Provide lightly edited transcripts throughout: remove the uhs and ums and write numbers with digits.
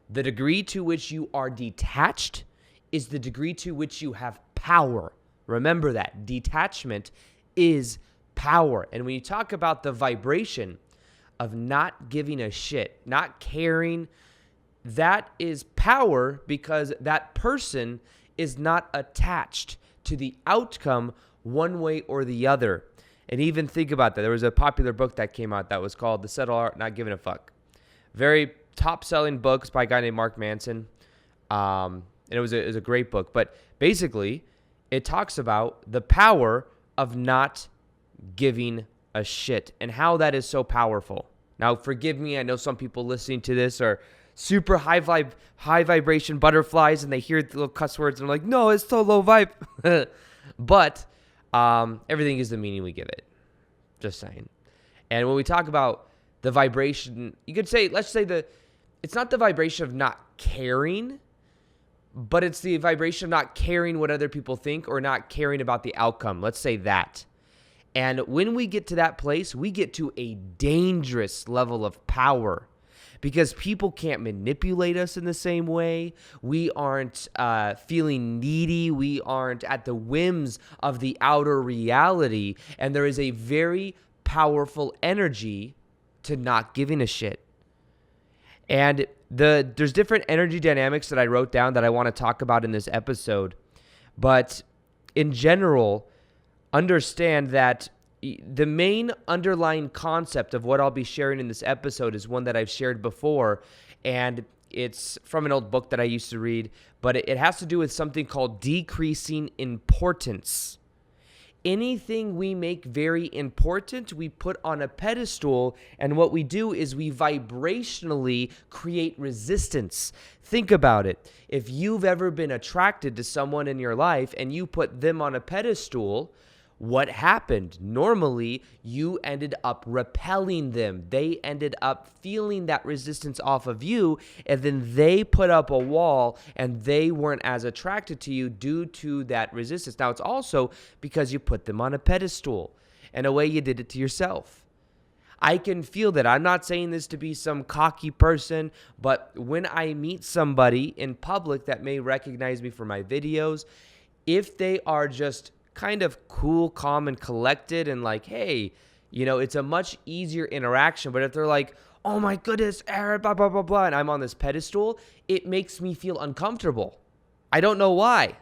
The degree to which you are detached is the degree to which you have power. Remember that. Detachment is power. And when you talk about the vibration of not giving a shit, not caring, that is power because that person is not attached to the outcome one way or the other. And even think about that. There was a popular book that came out that was called The Subtle Art Not Giving a Fuck. Very top-selling books by a guy named Mark Manson. And it was a great book. But basically, it talks about the power of not giving a shit and how that is so powerful. Now, forgive me. I know some people listening to this are super high vibration butterflies, and they hear the little cuss words, and they're like, no, it's so low vibe. But everything is the meaning we give it. Just saying. And when we talk about the vibration, you could say, let's say it's not the vibration of not caring, but it's the vibration of not caring what other people think or not caring about the outcome. Let's say that. And when we get to that place, we get to a dangerous level of power because people can't manipulate us in the same way. We aren't feeling needy. We aren't at the whims of the outer reality. And there is a very powerful energy to not giving a shit. And there's different energy dynamics that I wrote down that I want to talk about in this episode. But in general, understand that the main underlying concept of what I'll be sharing in this episode is one that I've shared before, and it's from an old book that I used to read, but it has to do with something called decreasing importance. Anything we make very important, we put on a pedestal, and what we do is we vibrationally create resistance. Think about it. If you've ever been attracted to someone in your life and you put them on a pedestal, what happened? Normally, you ended up repelling them. They ended up feeling that resistance off of you, and then they put up a wall, and they weren't as attracted to you due to that resistance. Now, it's also because you put them on a pedestal. In a way, you did it to yourself. I can feel that. I'm not saying this to be some cocky person, but when I meet somebody in public that may recognize me from my videos, if they are just kind of cool, calm, and collected and like, hey, it's a much easier interaction. But if they're like, oh my goodness, Aaron, blah, blah, blah, blah, and I'm on this pedestal, it makes me feel uncomfortable. I don't know why.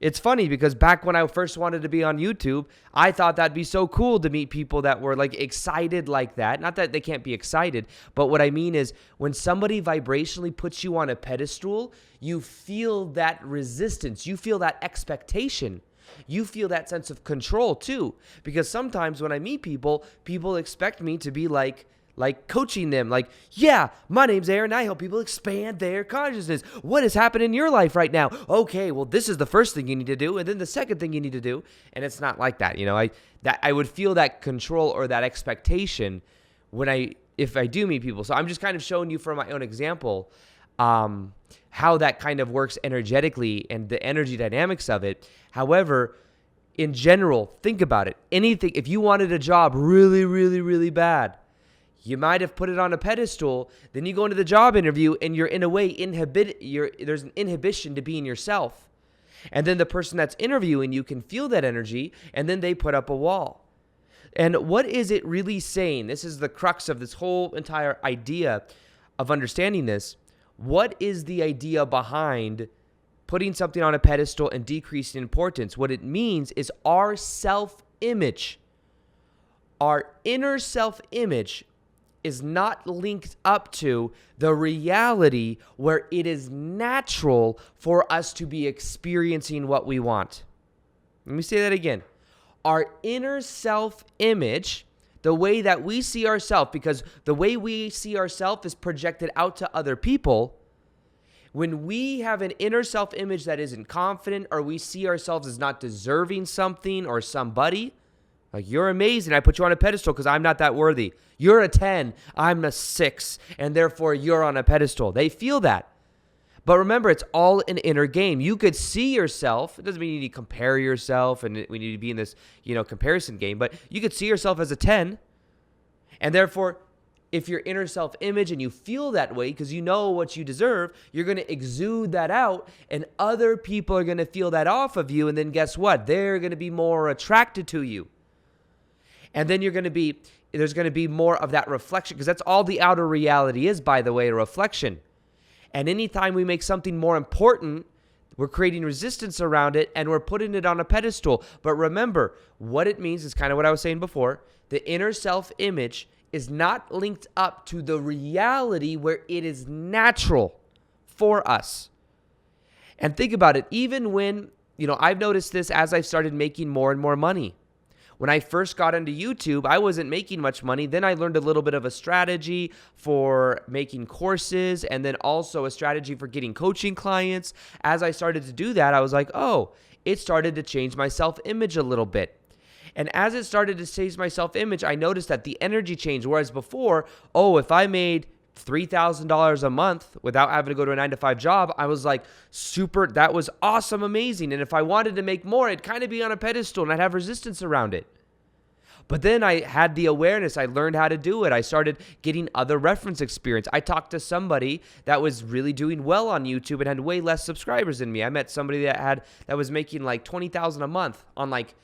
It's funny because back when I first wanted to be on YouTube, I thought that'd be so cool to meet people that were like excited like that. Not that they can't be excited, but what I mean is when somebody vibrationally puts you on a pedestal, you feel that resistance. You feel that expectation. You feel that sense of control too, because sometimes when I meet people expect me to be like coaching them, like, yeah, my name's Aaron, I help people expand their consciousness. What has happened in your life right now? Okay, well, this is the first thing you need to do, and then the second thing you need to do, and it's not like that. I would feel that control or that expectation if I do meet people. So I'm just kind of showing you from my own example how that kind of works energetically and the energy dynamics of it. However, in general, think about it. If you wanted a job really, really, really bad, you might have put it on a pedestal. Then you go into the job interview and you're in a way there's an inhibition to being yourself. And then the person that's interviewing you can feel that energy, and then they put up a wall. And what is it really saying? This is the crux of this whole entire idea of understanding this. What is the idea behind putting something on a pedestal and decreasing importance? What it means is our self-image, our inner self-image is not linked up to the reality where it is natural for us to be experiencing what we want. Let me say that again. Our inner self-image, the way that we see ourselves, because the way we see ourselves is projected out to other people. When we have an inner self-image that isn't confident, or we see ourselves as not deserving something or somebody, like, you're amazing, I put you on a pedestal because I'm not that worthy. You're a 10, I'm a 6, and therefore you're on a pedestal. They feel that. But remember, it's all an inner game. You could see yourself. It doesn't mean you need to compare yourself and we need to be in this, comparison game. But you could see yourself as a 10. And therefore, if your inner self-image and you feel that way because you know what you deserve, you're going to exude that out, and other people are going to feel that off of you. And then guess what? They're going to be more attracted to you. And then there's going to be more of that reflection, because that's all the outer reality is, by the way, a reflection. And anytime we make something more important, we're creating resistance around it and we're putting it on a pedestal. But remember, what it means is kind of what I was saying before. The inner self-image is not linked up to the reality where it is natural for us. And think about it, even when, I've noticed this as I've started making more and more money. When I first got into YouTube, I wasn't making much money. Then I learned a little bit of a strategy for making courses, and then also a strategy for getting coaching clients. As I started to do that, I was like, oh, it started to change my self-image a little bit. And as it started to change my self-image, I noticed that the energy changed. Whereas before, if I made $3,000 a month without having to go to a 9-to-5 job, I was like, super, that was awesome, amazing. And if I wanted to make more, it'd kind of be on a pedestal and I'd have resistance around it. But then I had the awareness. I learned how to do it. I started getting other reference experience. I talked to somebody that was really doing well on YouTube and had way less subscribers than me. I met somebody that was making like $20,000 a month on like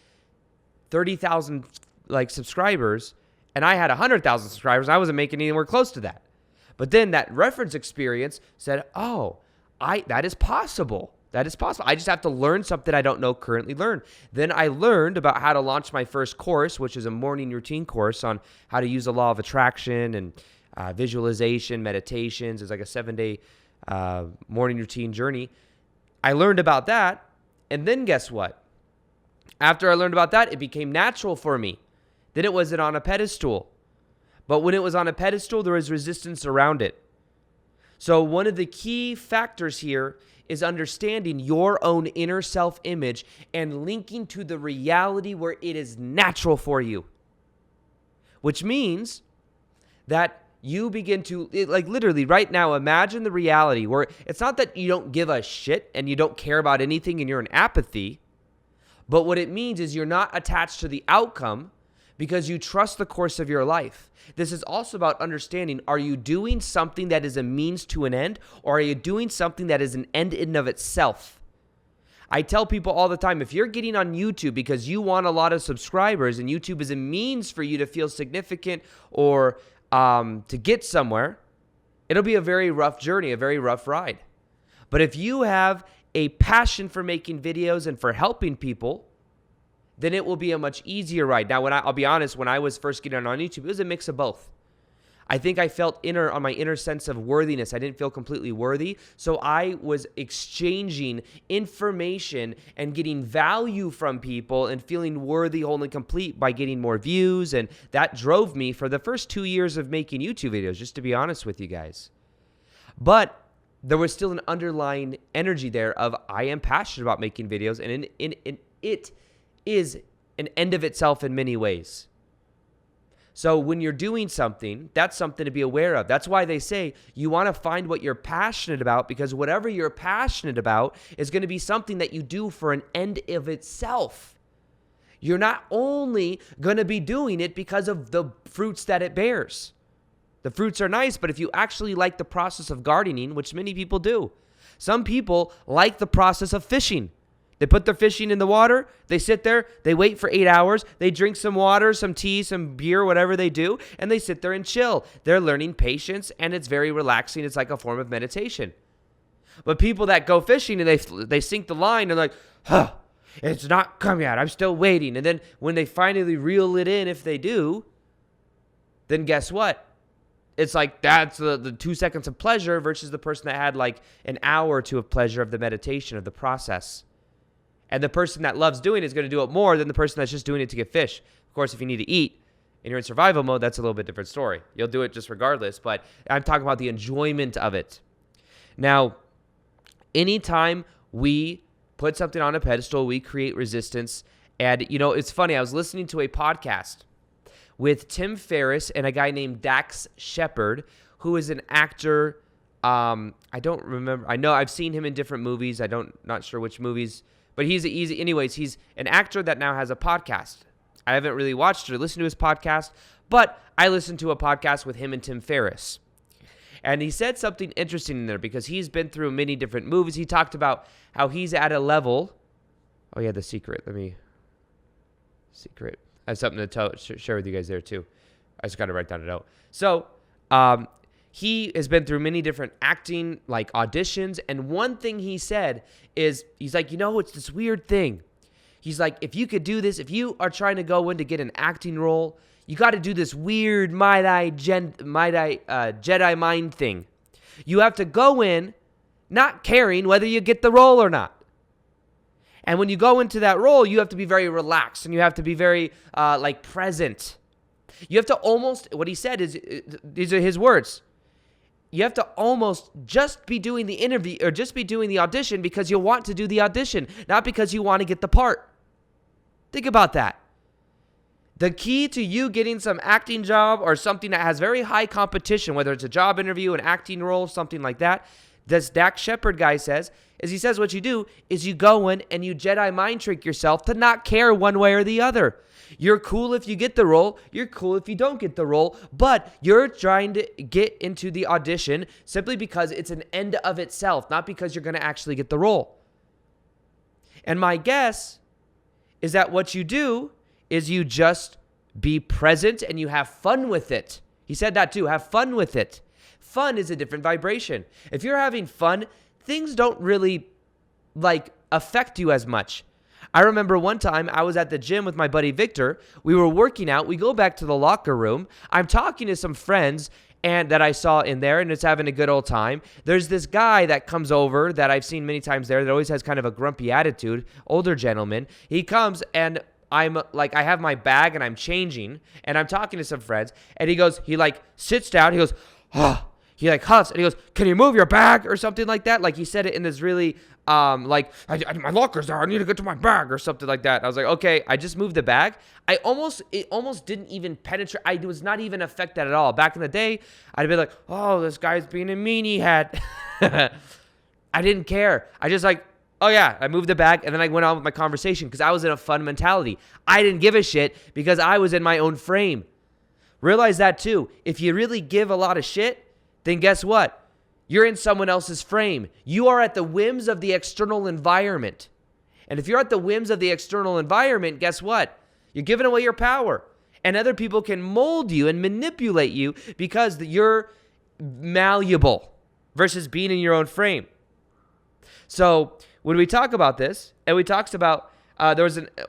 30,000 like subscribers, and I had 100,000 subscribers. And I wasn't making anywhere close to that. But then that reference experience said, that is possible. That is possible. I just have to learn something I don't know currently learn. Then I learned about how to launch my first course, which is a morning routine course on how to use the law of attraction and visualization, meditations. It's like a 7-day morning routine journey. I learned about that. And then guess what? After I learned about that, it became natural for me. Then it wasn't on a pedestal. But when it was on a pedestal, there was resistance around it. So one of the key factors here is understanding your own inner self-image and linking to the reality where it is natural for you. Which means that you begin to, like literally right now, imagine the reality where it's not that you don't give a shit and you don't care about anything and you're in apathy, but what it means is you're not attached to the outcome because you trust the course of your life. This is also about understanding, are you doing something that is a means to an end, or are you doing something that is an end in and of itself? I tell people all the time, if you're getting on YouTube because you want a lot of subscribers and YouTube is a means for you to feel significant or to get somewhere, it'll be a very rough journey, a very rough ride. But if you have a passion for making videos and for helping people, then it will be a much easier ride. Now, I'll be honest, when I was first getting on YouTube, it was a mix of both. I think I felt on my inner sense of worthiness. I didn't feel completely worthy. So I was exchanging information and getting value from people and feeling worthy, whole, and complete by getting more views. And that drove me for the first 2 years of making YouTube videos, just to be honest with you guys. But there was still an underlying energy there of I am passionate about making videos, and it is an end of itself in many ways. So when you're doing something, that's something to be aware of. That's why they say you want to find what you're passionate about, because whatever you're passionate about is going to be something that you do for an end of itself. You're not only going to be doing it because of the fruits that it bears. The fruits are nice, but if you actually like the process of gardening, which many people do, some people like the process of fishing. They put their fishing in the water, they sit there, they wait for 8 hours, they drink some water, some tea, some beer, whatever they do, and they sit there and chill. They're learning patience, and it's very relaxing. It's like a form of meditation. But people that go fishing and they sink the line and they're like, it's not coming out, I'm still waiting. And then when they finally reel it in, if they do, then guess what? It's like that's the 2 seconds of pleasure versus the person that had like an hour or two of pleasure of the meditation, of the process. And the person that loves doing it is going to do it more than the person that's just doing it to get fish. Of course, if you need to eat and you're in survival mode, that's a little bit different story. You'll do it just regardless, but I'm talking about the enjoyment of it. Now, anytime we put something on a pedestal, we create resistance. And, it's funny. I was listening to a podcast with Tim Ferriss and a guy named Dax Shepard, who is an actor. I don't remember. I know I've seen him in different movies. Not sure which movies. But he's an actor that now has a podcast. I haven't really watched or listened to his podcast, But I listened to a podcast with him and Tim Ferriss. And he said something interesting in there because he's been through many different movies. He talked about how he's at a level. Oh, yeah, the secret. Secret. I have something to share with you guys there, too. I just got to write down a note. So, he has been through many different acting, like auditions. And one thing he said is, he's like, it's this weird thing. He's like, if you could do this, if you are trying to go in to get an acting role, you got to do this weird Jedi mind thing. You have to go in not caring whether you get the role or not. And when you go into that role, you have to be very relaxed and you have to be very present. You have to almost, what he said is, these are his words. You have to almost just be doing the interview or just be doing the audition because you want to do the audition, not because you want to get the part. Think about that. The key to you getting some acting job or something that has very high competition, whether it's a job interview, an acting role, something like that, this Dax Shepard guy says, is he says what you do is you go in and you Jedi mind trick yourself to not care one way or the other. You're cool if you get the role. You're cool if you don't get the role. But you're trying to get into the audition simply because it's an end of itself, not because you're going to actually get the role. And my guess is that what you do is you just be present and you have fun with it. He said that too. Have fun with it. Fun is a different vibration. If you're having fun, things don't really affect you as much. I remember one time I was at the gym with my buddy Victor. We were working out. We go back to the locker room. I'm talking to some friends and that I saw in there, and it's having a good old time. There's this guy that comes over that I've seen many times there that always has kind of a grumpy attitude, older gentleman. He comes and I have my bag and I'm changing and I'm talking to some friends and he sits down. He goes, oh. He huffs and he goes, can you move your bag or something like that? Like he said it in this really, my locker's there. I need to get to my bag or something like that. I was like, okay, I just moved the bag. It almost didn't even penetrate. I was not even affected at all. Back in the day, I'd be like, oh, this guy's being a meanie head. I didn't care. I just oh yeah, I moved the bag and then I went on with my conversation because I was in a fun mentality. I didn't give a shit because I was in my own frame. Realize that too. If you really give a lot of shit, then guess what? You're in someone else's frame. You are at the whims of the external environment. And if you're at the whims of the external environment, guess what? You're giving away your power. And other people can mold you and manipulate you because you're malleable versus being in your own frame. So when we talk about this, and we talked about, what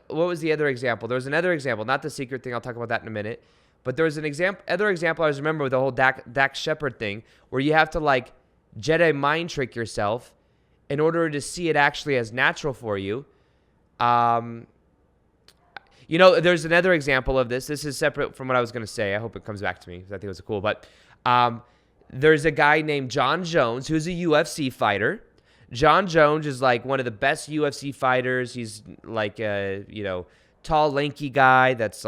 was the other example? There was another example, not the secret thing. I'll talk about that in a minute. But there was an other example I was remember with the whole Dax Shepard thing where you have to Jedi mind trick yourself in order to see it actually as natural for you. There's another example of this. This is separate from what I was going to say. I hope it comes back to me because I think it was cool. But there's a guy named John Jones who's a UFC fighter. John Jones is one of the best UFC fighters. He's tall, lanky guy that's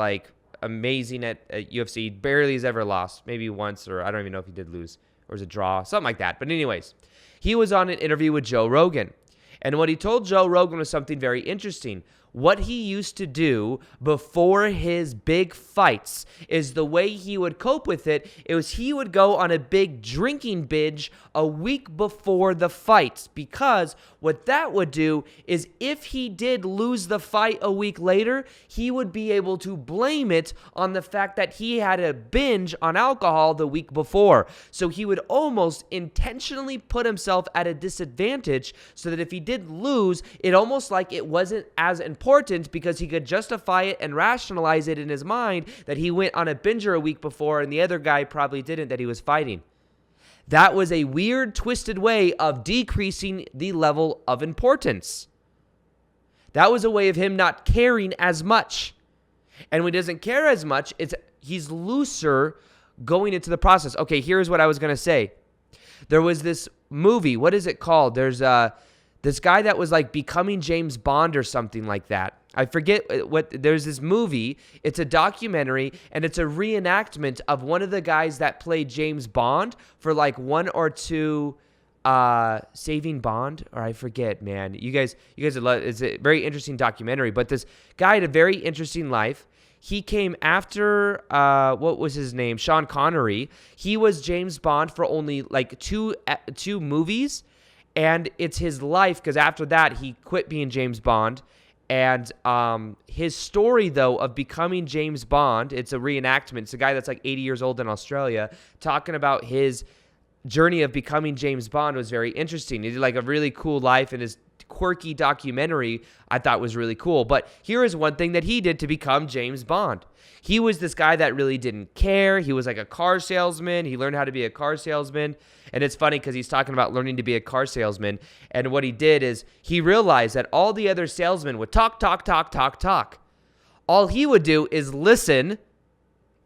amazing at UFC. Barely has ever lost. Maybe once, or I don't even know if he did lose. Or was it a draw? Something like that. But anyways, he was on an interview with Joe Rogan. And what he told Joe Rogan was something very interesting. What he used to do before his big fights is the way he would cope with it. It was he would go on a big drinking binge a week before the fights, because what that would do is if he did lose the fight a week later, he would be able to blame it on the fact that he had a binge on alcohol the week before. So he would almost intentionally put himself at a disadvantage so that if he did lose, it almost like it wasn't as important because he could justify it and rationalize it in his mind that he went on a binger a week before and the other guy probably didn't, that he was fighting. That was a weird, twisted way of decreasing the level of importance. That was a way of him not caring as much. And when he doesn't care as much, he's looser going into the process. Okay, here's what I was going to say. There was this movie. What is it called? There's this guy that was becoming James Bond or something like that. I forget what, there's this movie. It's a documentary and it's a reenactment of one of the guys that played James Bond for one or two, Saving Bond, or I forget, man. You guys, it's a very interesting documentary, but this guy had a very interesting life. he came after, what was his name? Sean Connery. He was James Bond for only like two movies. And it's his life, because after that, he quit being James Bond. And his story, though, of becoming James Bond, it's a reenactment. It's a guy that's like 80 years old in Australia talking about his journey of becoming James Bond was very interesting. He did like a really cool life, and his quirky documentary I thought was really cool. But here is one thing that he did to become James Bond. He was this guy that really didn't care. He was like a car salesman. He learned how to be a car salesman. And it's funny because he's talking about learning to be a car salesman. And what he did is he realized that all the other salesmen would talk. All he would do is listen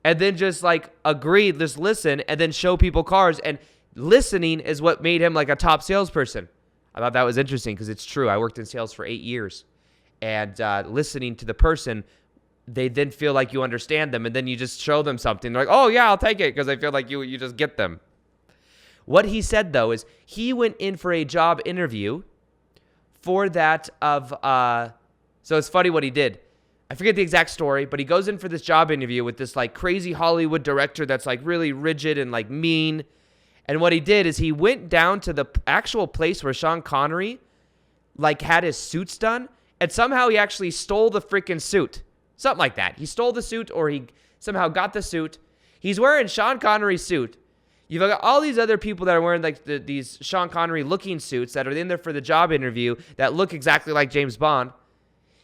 and then just like agree, just listen, and then show people cars. And listening is what made him like a top salesperson. I thought that was interesting because it's true. I worked in sales for 8 years. And listening to the person, they then feel like you understand them, and then you just show them something. They're like, oh, yeah, I'll take it, because I feel like you just get them. What he said, though, is he went in for a job interview for that of so it's funny what he did. I forget the exact story, but he goes in for this job interview with this like crazy Hollywood director that's like really rigid and like mean. And what he did is he went down to the actual place where Sean Connery like had his suits done, and somehow he actually stole the freaking suit. Something like that. He stole the suit, or he somehow got the suit. He's wearing Sean Connery's suit. You've got all these other people that are wearing like these Sean Connery looking suits that are in there for the job interview that look exactly like James Bond.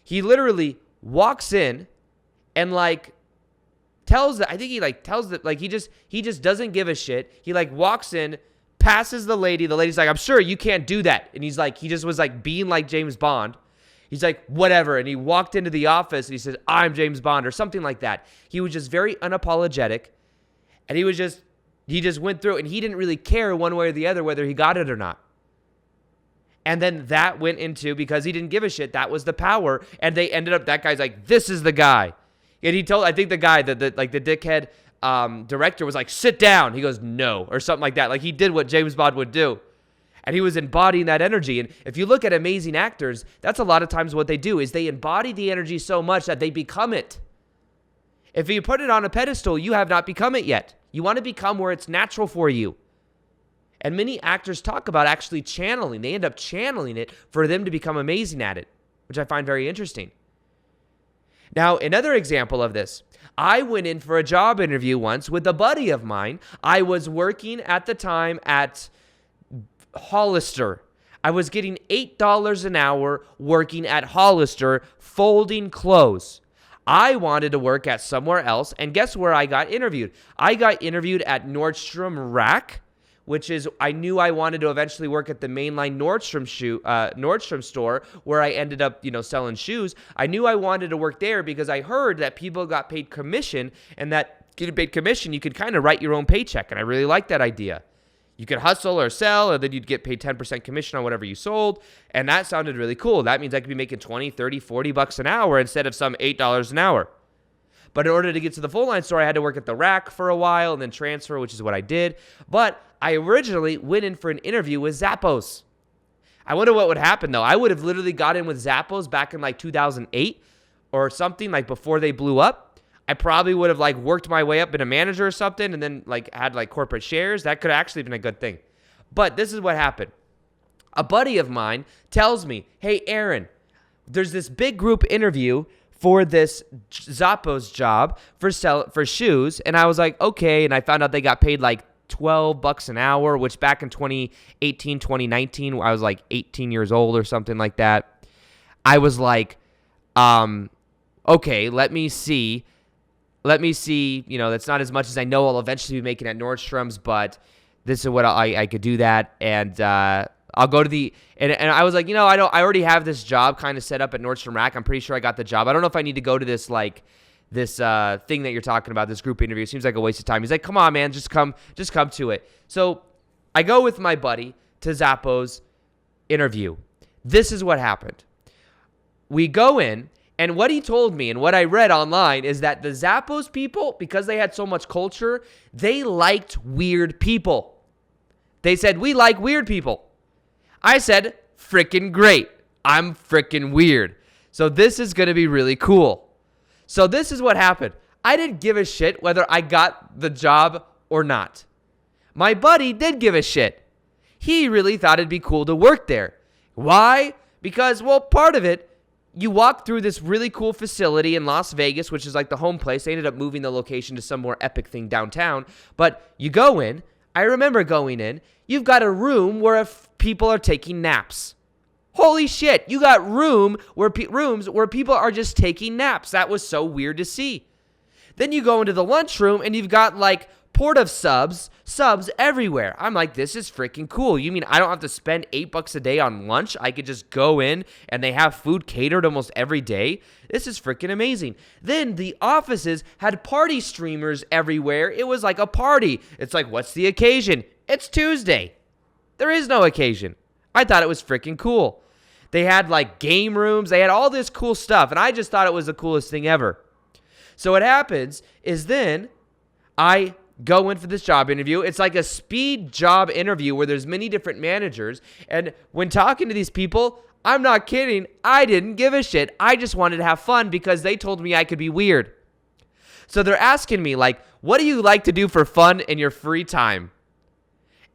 He literally walks in and like tells that, I think he like tells that, like he just doesn't give a shit. He like walks in, passes the lady. The lady's like, I'm sure you can't do that. And he's like, he just was like being like James Bond. He's like, whatever. And he walked into the office and he said, I'm James Bond, or something like that. He was just very unapologetic. And he just went through, and he didn't really care one way or the other whether he got it or not. And then that went into, because he didn't give a shit, that was the power. And they ended up, that guy's like, this is the guy. And he told, I think the guy, the dickhead director was like, sit down. He goes, no, or something like that. Like he did what James Bond would do. And he was embodying that energy. And if you look at amazing actors, that's a lot of times what they do, is they embody the energy so much that they become it. If you put it on a pedestal, you have not become it yet. You want to become where it's natural for you. And many actors talk about actually channeling. They end up channeling it for them to become amazing at it, which I find very interesting. Now, another example of this, I went in for a job interview once with a buddy of mine. I was working at the time at Hollister. I was getting $8 an hour working at Hollister folding clothes. I wanted to work at somewhere else, and guess where I got interviewed? I got interviewed at Nordstrom Rack, which is, I knew I wanted to eventually work at the mainline Nordstrom store, where I ended up, selling shoes. I knew I wanted to work there because I heard that people got paid commission, and that getting paid commission, you could kind of write your own paycheck, and I really liked that idea. You could hustle or sell, and then you'd get paid 10% commission on whatever you sold. And that sounded really cool. That means I could be making 20, 30, 40 bucks an hour instead of some $8 an hour. But in order to get to the full line store, I had to work at the Rack for a while and then transfer, which is what I did. But I originally went in for an interview with Zappos. I wonder what would happen, though. I would have literally got in with Zappos back in like 2008 or something, like before they blew up. I probably would have like worked my way up, been a manager or something, and then like had like corporate shares. That could have actually been a good thing. But this is what happened. A buddy of mine tells me, hey, Aaron, there's this big group interview for this Zappos job for shoes. And I was like, okay. And I found out they got paid like $12 an hour, which back in 2018, 2019, I was like 18 years old or something like that. I was like, okay, let me see, that's not as much as I know I'll eventually be making at Nordstrom's, but this is what I could do that. And I'll go to and I was like, I already have this job kind of set up at Nordstrom Rack. I'm pretty sure I got the job. I don't know if I need to go to this thing that you're talking about, this group interview. It seems like a waste of time. He's like, come on, man, just come to it. So I go with my buddy to Zappos interview. This is what happened. We go in, and what he told me and what I read online is that the Zappos people, because they had so much culture, they liked weird people. They said, we like weird people. I said, frickin' great. I'm frickin' weird. So this is going to be really cool. So this is what happened. I didn't give a shit whether I got the job or not. My buddy did give a shit. He really thought it'd be cool to work there. Why? Because, well, part of it, you walk through this really cool facility in Las Vegas, which is like the home place. They ended up moving the location to some more epic thing downtown. But you go in. I remember going in. You've got a room where people are taking naps. Holy shit. You got rooms where people are just taking naps. That was so weird to see. Then you go into the lunchroom and you've got like porta subs everywhere. I'm like, this is freaking cool. You mean I don't have to spend $8 a day on lunch? I could just go in and they have food catered almost every day. This is freaking amazing. Then the offices had party streamers everywhere. It was like a party. It's like, what's the occasion? It's Tuesday. There is no occasion. I thought it was freaking cool. They had like game rooms. They had all this cool stuff. And I just thought it was the coolest thing ever. So what happens is then I go in for this job interview. It's like a speed job interview where there's many different managers. And when talking to these people, I'm not kidding. I didn't give a shit. I just wanted to have fun because they told me I could be weird. So they're asking me like, what do you like to do for fun in your free time?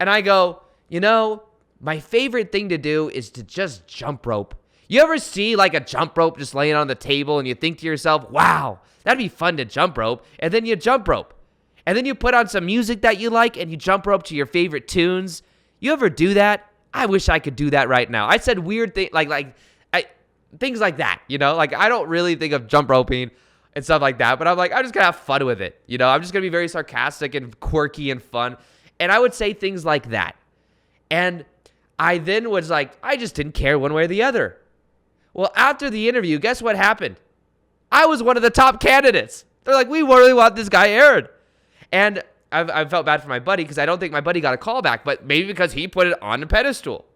And I go, my favorite thing to do is to just jump rope. You ever see like a jump rope just laying on the table and you think to yourself, wow, that'd be fun to jump rope. And then you jump rope. And then you put on some music that you like and you jump rope to your favorite tunes. You ever do that? I wish I could do that right now. I said weird things things like that, Like I don't really think of jump roping and stuff like that, but I'm like, I'm just going to have fun with it. I'm just going to be very sarcastic and quirky and fun. And I would say things like that. And I then was like, I just didn't care one way or the other. Well, after the interview, guess what happened? I was one of the top candidates. They're like, we really want this guy Aaron. And I felt bad for my buddy because I don't think my buddy got a call back, but maybe because he put it on the pedestal.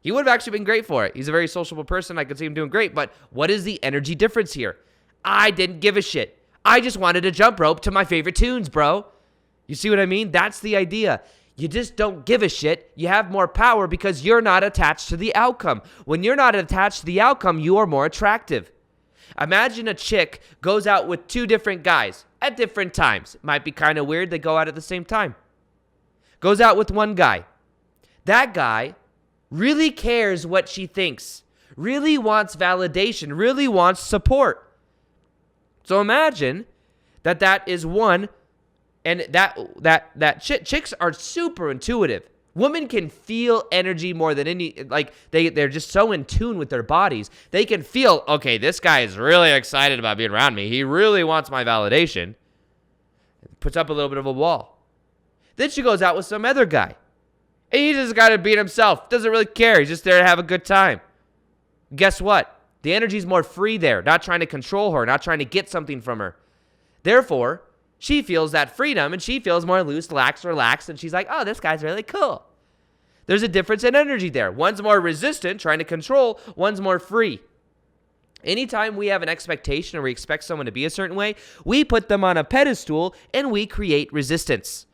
He would have actually been great for it. He's a very sociable person. I could see him doing great. But what is the energy difference here? I didn't give a shit. I just wanted to jump rope to my favorite tunes, bro. You see what I mean? That's the idea. You just don't give a shit. You have more power because you're not attached to the outcome. When you're not attached to the outcome, you are more attractive. Imagine a chick goes out with two different guys at different times. It might be kind of weird. They go out at the same time. Goes out with one guy. That guy really cares what she thinks, really wants validation, really wants support. So imagine that is one, and chicks are super intuitive. Women can feel energy more than they're just so in tune with their bodies. They can feel, okay, this guy is really excited about being around me. He really wants my validation. Puts up a little bit of a wall. Then she goes out with some other guy. And he just got to beat himself. Doesn't really care. He's just there to have a good time. Guess what? The energy's more free there. Not trying to control her. Not trying to get something from her. Therefore, she feels that freedom and she feels more loose, relaxed, and she's like, oh, this guy's really cool. There's a difference in energy there. One's more resistant, trying to control. One's more free. Anytime we have an expectation or we expect someone to be a certain way, we put them on a pedestal and we create resistance.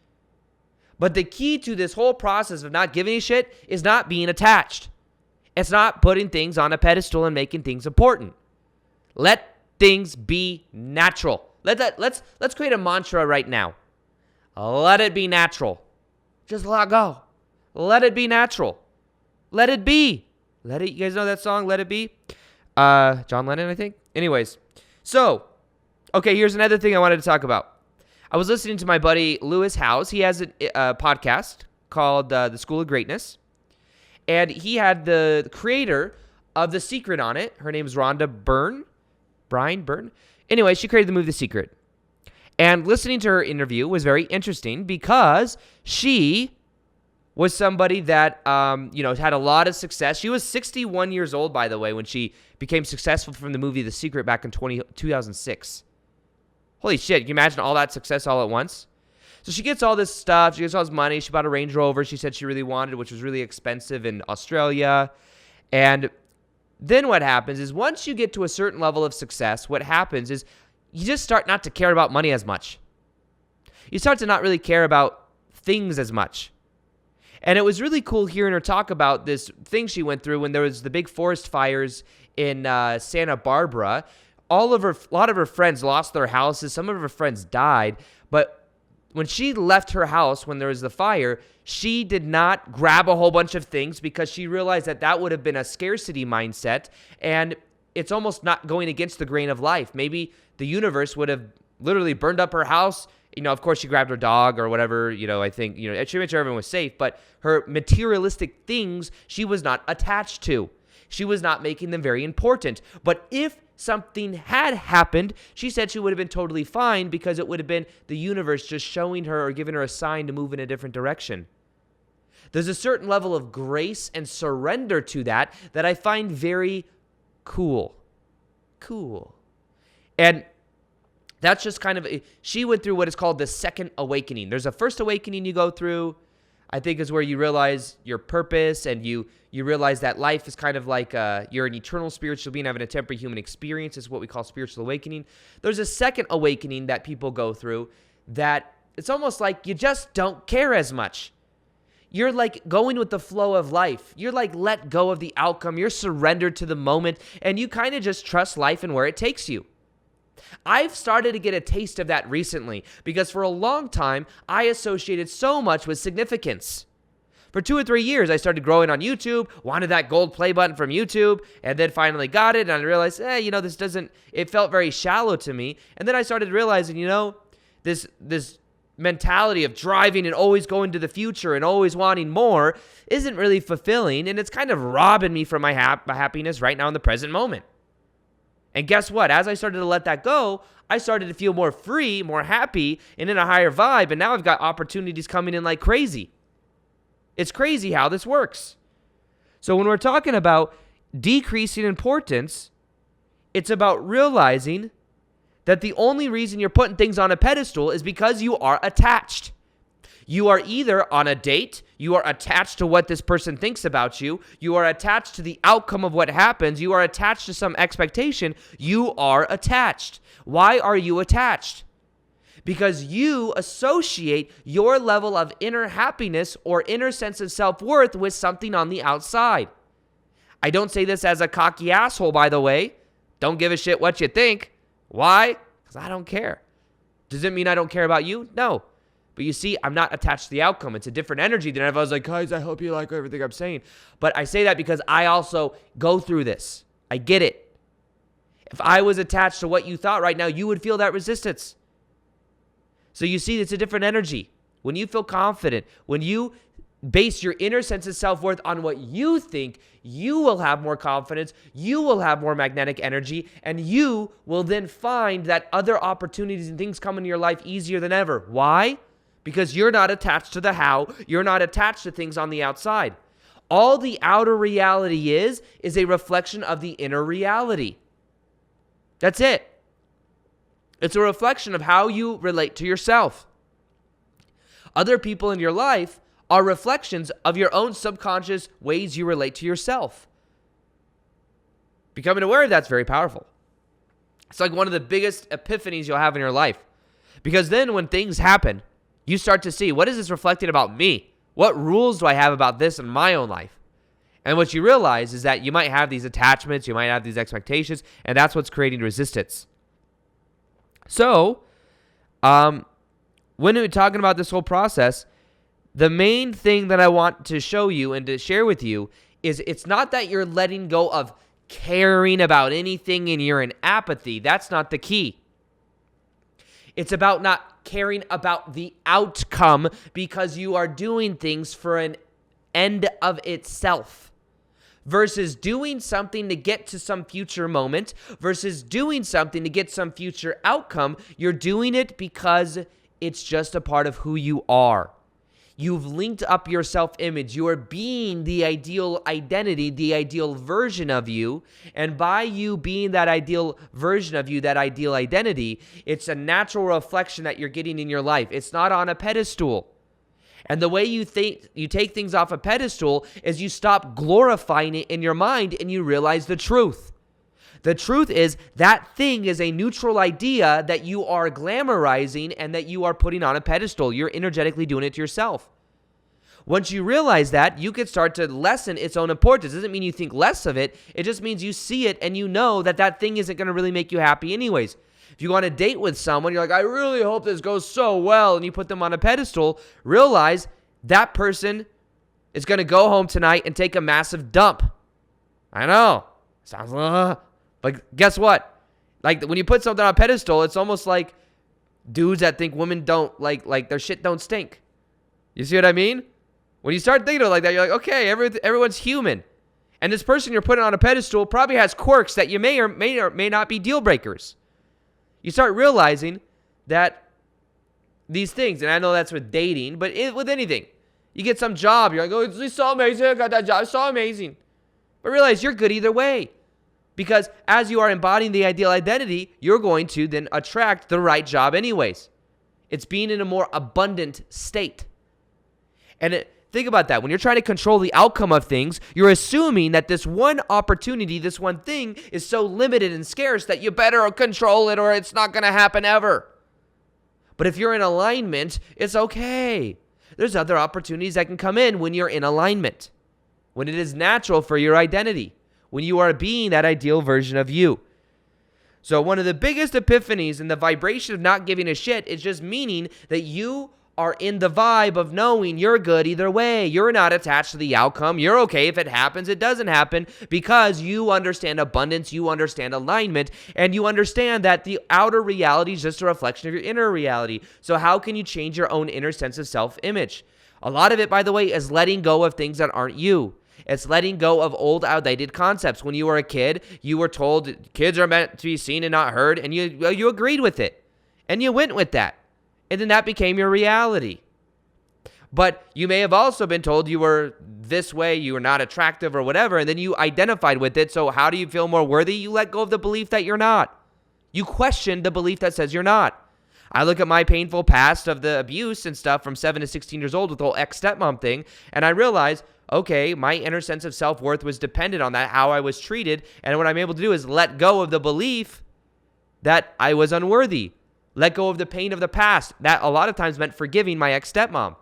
But the key to this whole process of not giving a shit is not being attached. It's not putting things on a pedestal and making things important. Let things be natural. Let's create a mantra right now. Let it be natural. Just let go. Let it be natural. Let it be. Let it. You guys know that song, Let It Be? John Lennon, I think. Anyways, so, okay, here's another thing I wanted to talk about. I was listening to my buddy Lewis Howes. He has a podcast called The School of Greatness. And he had the creator of The Secret on it. Her name is Rhonda Byrne. Anyway, she created the movie The Secret. And listening to her interview was very interesting because she was somebody that, had a lot of success. She was 61 years old, by the way, when she became successful from the movie The Secret back in 2006. Holy shit, can you imagine all that success all at once? So she gets all this stuff. She gets all this money. She bought a Range Rover she said she really wanted, which was really expensive in Australia. And then what happens is once you get to a certain level of success, what happens is you just start not to care about money as much. You start to not really care about things as much. And it was really cool hearing her talk about this thing she went through when there was the big forest fires in Santa Barbara. a lot of her friends lost their houses. Some of her friends died. But when she left her house, when there was the fire, she did not grab a whole bunch of things because she realized that would have been a scarcity mindset. And it's almost not going against the grain of life. Maybe the universe would have literally burned up her house. Of course, she grabbed her dog or whatever, I think, she made sure everyone was safe. But her materialistic things, she was not attached to. She was not making them very important. But if something had happened, she said she would have been totally fine because it would have been the universe just showing her or giving her a sign to move in a different direction. There's a certain level of grace and surrender to that I find very cool. And that's just kind of, she went through what is called the second awakening. There's a first awakening you go through, I think, is where you realize your purpose and you realize that life is kind of like you're an eternal spiritual being having a temporary human experience. Is what we call spiritual awakening. There's a second awakening that people go through that it's almost like you just don't care as much. You're like going with the flow of life. You're like let go of the outcome. You're surrendered to the moment and you kind of just trust life and where it takes you. I've started to get a taste of that recently because for a long time, I associated so much with significance. For 2 or 3 years, I started growing on YouTube, wanted that gold play button from YouTube, and then finally got it, and I realized, it felt very shallow to me. And then I started realizing, this mentality of driving and always going to the future and always wanting more isn't really fulfilling, and it's kind of robbing me from my happiness right now in the present moment. And guess what? As I started to let that go, I started to feel more free, more happy, and in a higher vibe. And now I've got opportunities coming in like crazy. It's crazy how this works. So when we're talking about decreasing importance, it's about realizing that the only reason you're putting things on a pedestal is because you are attached. You are either on a date, you are attached to what this person thinks about you, you are attached to the outcome of what happens, you are attached to some expectation, you are attached. Why are you attached? Because you associate your level of inner happiness or inner sense of self-worth with something on the outside. I don't say this as a cocky asshole, by the way. Don't give a shit what you think. Why? Because I don't care. Does it mean I don't care about you? No. But you see, I'm not attached to the outcome. It's a different energy than if I was like, guys, I hope you like everything I'm saying. But I say that because I also go through this. I get it. If I was attached to what you thought right now, you would feel that resistance. So you see, it's a different energy. When you feel confident, when you base your inner sense of self-worth on what you think, you will have more confidence, you will have more magnetic energy, and you will then find that other opportunities and things come into your life easier than ever. Why? Because you're not attached to the how, you're not attached to things on the outside. All the outer reality is a reflection of the inner reality. That's it. It's a reflection of how you relate to yourself. Other people in your life are reflections of your own subconscious ways you relate to yourself. Becoming aware of that's very powerful. It's like one of the biggest epiphanies you'll have in your life. Because then when things happen, you start to see, what is this reflecting about me? What rules do I have about this in my own life? And what you realize is that you might have these attachments, you might have these expectations, and that's what's creating resistance. So, when we're talking about this whole process, the main thing that I want to show you and to share with you is it's not that you're letting go of caring about anything and you're in apathy. That's not the key. It's about not caring about the outcome because you are doing things for an end of itself versus doing something to get to some future moment versus doing something to get some future outcome. You're doing it because it's just a part of who you are. You've linked up your self-image. You are being the ideal identity, the ideal version of you. And by you being that ideal version of you, that ideal identity, it's a natural reflection that you're getting in your life. It's not on a pedestal. And the way you take things off a pedestal is you stop glorifying it in your mind and you realize the truth. The truth is that thing is a neutral idea that you are glamorizing and that you are putting on a pedestal. You're energetically doing it to yourself. Once you realize that, you can start to lessen its own importance. It doesn't mean you think less of it. It just means you see it and you know that that thing isn't going to really make you happy anyways. If you go on a date with someone, you're like, I really hope this goes so well, and you put them on a pedestal, realize that person is going to go home tonight and take a massive dump. I know. Sounds but guess what? Like when you put something on a pedestal, it's almost like dudes that think women don't like their shit don't stink. You see what I mean? When you start thinking of it like that, you're like, okay, everyone's human. And this person you're putting on a pedestal probably has quirks that you may or may not be deal breakers. You start realizing that these things, and I know that's with dating, but with anything. You get some job, you're like, oh, it's so amazing, I got that job, it's so amazing. But realize you're good either way. Because as you are embodying the ideal identity, you're going to then attract the right job anyways. It's being in a more abundant state. And think about that. When you're trying to control the outcome of things, you're assuming that this one opportunity, this one thing is so limited and scarce that you better control it or it's not going to happen ever. But if you're in alignment, it's okay. There's other opportunities that can come in when you're in alignment, when it is natural for your identity, when you are being that ideal version of you. So one of the biggest epiphanies in the vibration of not giving a shit is just meaning that you are in the vibe of knowing you're good either way. You're not attached to the outcome. You're okay if it happens, it doesn't happen, because you understand abundance, you understand alignment, and you understand that the outer reality is just a reflection of your inner reality. So how can you change your own inner sense of self-image? A lot of it, by the way, is letting go of things that aren't you. It's letting go of old, outdated concepts. When you were a kid, you were told kids are meant to be seen and not heard, and you agreed with it, and you went with that. And then that became your reality. But you may have also been told you were this way, you were not attractive or whatever, and then you identified with it. So how do you feel more worthy? You let go of the belief that you're not. You question the belief that says you're not. I look at my painful past of the abuse and stuff from 7 to 16 years old with the whole ex-stepmom thing, and I realize, okay, my inner sense of self-worth was dependent on that, how I was treated, and what I'm able to do is let go of the belief that I was unworthy. Let go of the pain of the past. That a lot of times meant forgiving my ex-stepmom.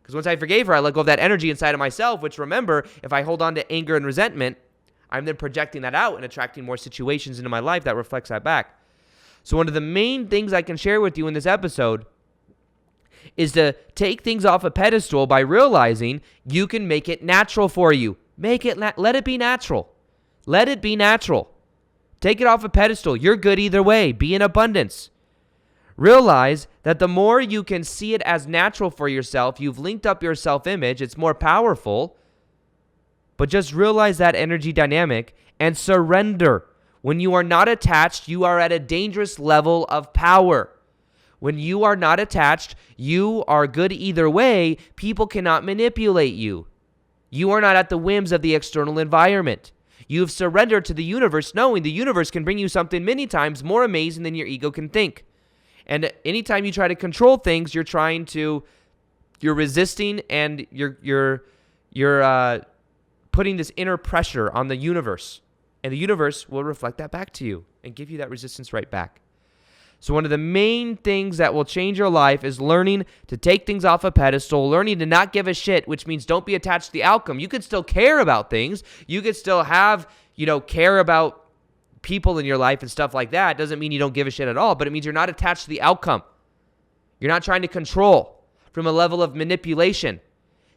Because once I forgave her, I let go of that energy inside of myself, which, remember, if I hold on to anger and resentment, I'm then projecting that out and attracting more situations into my life that reflects that back. So one of the main things I can share with you in this episode is to take things off a pedestal by realizing you can make it natural for you. Let it be natural. Let it be natural. Take it off a pedestal. You're good either way. Be in abundance. Realize that the more you can see it as natural for yourself, you've linked up your self-image, it's more powerful. But just realize that energy dynamic and surrender. When you are not attached, you are at a dangerous level of power. When you are not attached, you are good either way. People cannot manipulate you. You are not at the whims of the external environment. You've surrendered to the universe, knowing the universe can bring you something many times more amazing than your ego can think. And anytime you try to control things, you're resisting, and you're putting this inner pressure on the universe. And the universe will reflect that back to you and give you that resistance right back. So one of the main things that will change your life is learning to take things off a pedestal, learning to not give a shit, which means don't be attached to the outcome. You could still care about things. You could still have, care about people in your life and stuff like that. Doesn't mean you don't give a shit at all, but it means you're not attached to the outcome. You're not trying to control from a level of manipulation.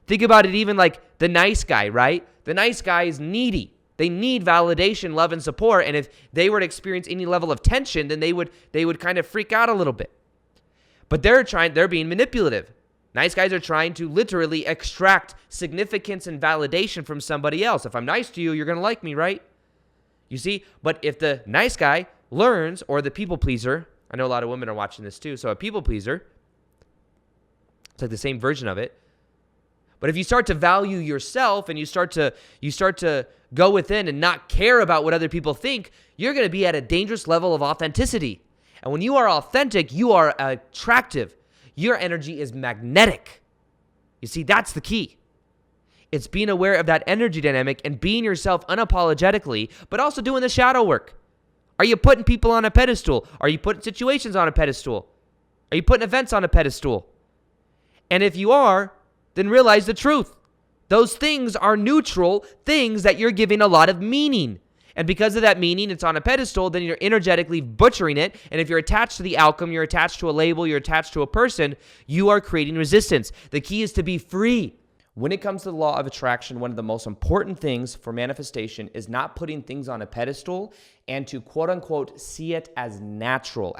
Think about it even like the nice guy, right? The nice guy is needy. They need validation, love, and support. And if they were to experience any level of tension, then they would kind of freak out a little bit. But they're being manipulative. Nice guys are trying to literally extract significance and validation from somebody else. If I'm nice to you, you're going to like me, right? You see? But if the nice guy learns, or the people pleaser, I know a lot of women are watching this too, so a people pleaser, it's like the same version of it. But if you start to value yourself and you start to go within and not care about what other people think, you're going to be at a dangerous level of authenticity. And when you are authentic, you are attractive. Your energy is magnetic. You see, that's the key. It's being aware of that energy dynamic and being yourself unapologetically, but also doing the shadow work. Are you putting people on a pedestal? Are you putting situations on a pedestal? Are you putting events on a pedestal? And if you are, then realize the truth. Those things are neutral things that you're giving a lot of meaning. And because of that meaning, it's on a pedestal, then you're energetically butchering it. And if you're attached to the outcome, you're attached to a label, you're attached to a person, you are creating resistance. The key is to be free. When it comes to the law of attraction, one of the most important things for manifestation is not putting things on a pedestal and to quote unquote see it as natural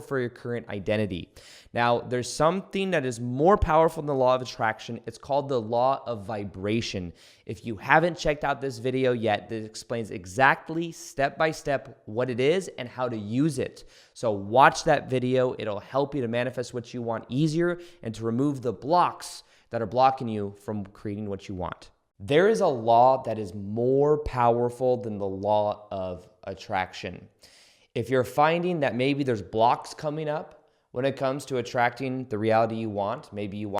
for your current identity. Now, there's something that is more powerful than the law of attraction. It's called the law of vibration. If you haven't checked out this video yet, this explains exactly step by step what it is and how to use it. So watch that video. It'll help you to manifest what you want easier and to remove the blocks that are blocking you from creating what you want. There is a law that is more powerful than the law of attraction. If you're finding that maybe there's blocks coming up when it comes to attracting the reality you want, maybe you want